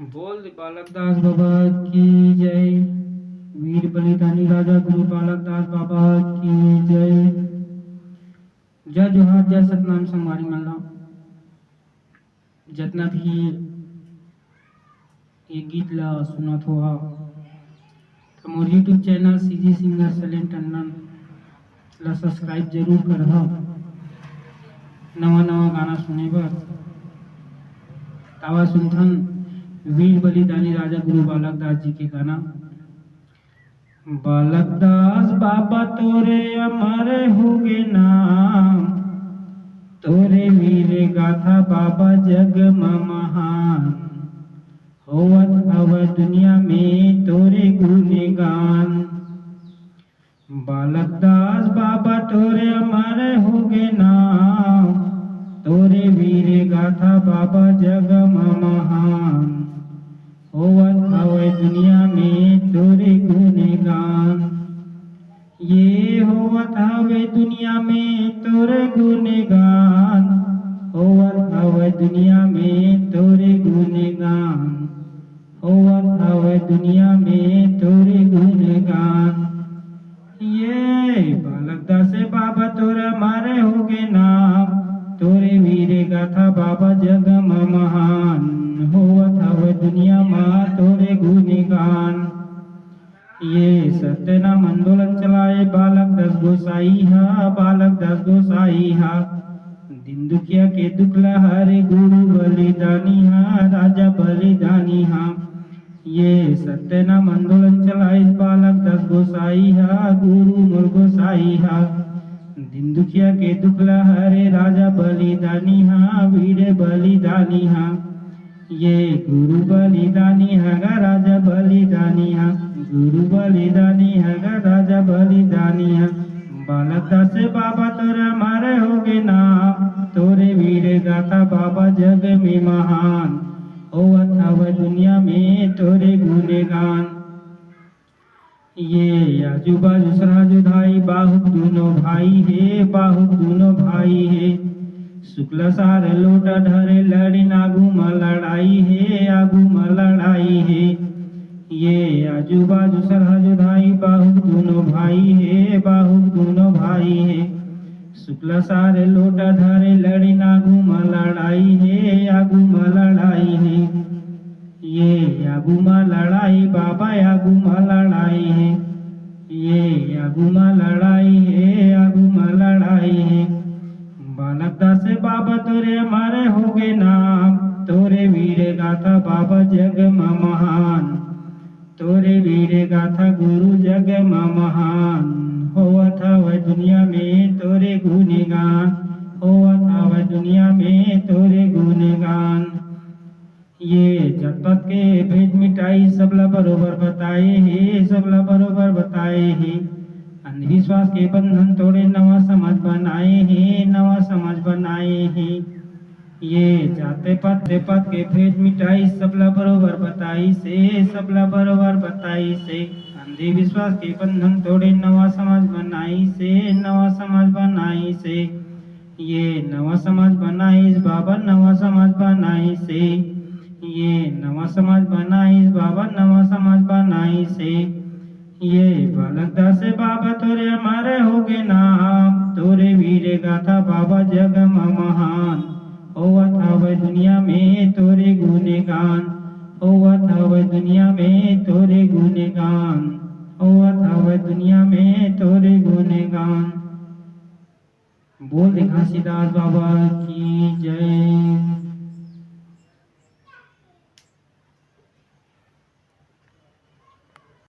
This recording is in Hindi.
बोल बालक दास बाबा की जय। वीर बलिदानी राजा गुरु बालक दास बाबा की जय। जय जोहार जय सतनाम संगवारी मल्ला जितना भी ये गीत ला सुनत हुआ तो मोर YouTube channel CG singer Salem Tandon ला सब्सक्राइब जरूर करहा नवा नवा गाना सुने बर। तावा सुनथन वीर बलिदानी राजा गुरु बालक दास जी के गाना। बालक दास बाबा तोरे अमर होगे नाम, तोरे वीर गाथा बाबा जग महान, होवत हव दुनिया में तोरे गुणगान। बालक दास बाबा तोरे अमर होगे नाम, तोरे वीर गाथा बाबा जग महान, होवत हवे दुनिया में तोरे गुणगान। ये होवत हवे दुनिया में तोरे गुणगान, होवत हवे दुनिया में तोरे गुणगान, होवत हवे दुनिया में तोरे गुणगान। ये बालक दास बाबा तोरे मारे होगे नाम, तोरे वीर गाथा बाबा जग महान, होवत हवे दुनिया माँ तोरे गुणगान। ये सत्यनाम आंदोलन चलाए बालक दास गोसाई हा, बालक दास गोसाई हा। दिन दुखिया के दुखला हरे गुरु बलिदानी हा, राजा बलिदानी हा। ये सत्यनाम आंदोलन चलाए बालक दास गोसाई हा, गुरु मोर गोसाई हा। दिन दुखिया के दुखला हरे राजा बलिदानी हा, वीर बलिदानी हा। ये गुरु बलिदानी हगा राजा बलिदानी हा, गुरु बलिदानी हगा राजा बलिदानी हा। बालक दास बाबा तोरा मारे होगे नाम, तोरे वीर गाथा बाबा जग में महान, होवत हवे दुनिया में तोरे गुणगान। ये आजू बाजू सराजू धाई बाहुक दोनों भाई है, बाहुक दोनों भाई है। शुक्ल सार लोटा ढरे लड़ी आगू में लड़ाई है, आगू में लड़ाई है। ये आजू बाजू सरहज धाई बाहुक दोनों भाई है, बाहुक दोनों भाई है। शुक्ल सार लोटा धरे लड़ी आगू में लड़ाई है, आगू में लड़ाई है। ये आगू में लड़ाई बाबा आगू में लड़ाई है, ये आगू में लड़ाई है, आगू में लड़ाई है। बालक दास बाबा तोरे मारे होगे नाम, तोरे वीर गाथा बाबा जग महान, तोरे वीर गाथा गुरु जग महान, होवत हवे दुनिया में तोरे गुणगान, होवत हवे दुनिया में तोरे गुणगान। ये जगत के भेद मिटाई सबला बरोबर बताए हे, सबला बरोबर बताए हे। अंधविश्वास के बंधन तोड़े नवा समाज बनाए हे, नवा समाज बनाए हे। ये जाते पाते पात के भेद मिटाई सबला बरोबर बताई से, सबला बरोबर बताई से। अंधविश्वास के बंधन तोड़े नवा समाज बनाई से, नवा समाज बनाई से। ये नवा समाज बनाई बाबा नवा समाज बनाई से, ये नवा समाज बनाई बाबा नवा समाज बनाई से। ये बालक दास बाबा तोरे हमारे होगे नाम, तोरे वीर गाथा बाबा जग महान, होवत हवे दुनिया में तोरे गुणगान, होवत हवे दुनिया में तोरे गुणगान, होवत हवे दुनिया में तोरे गुणगान। बोल घासीदास बाबा की जय।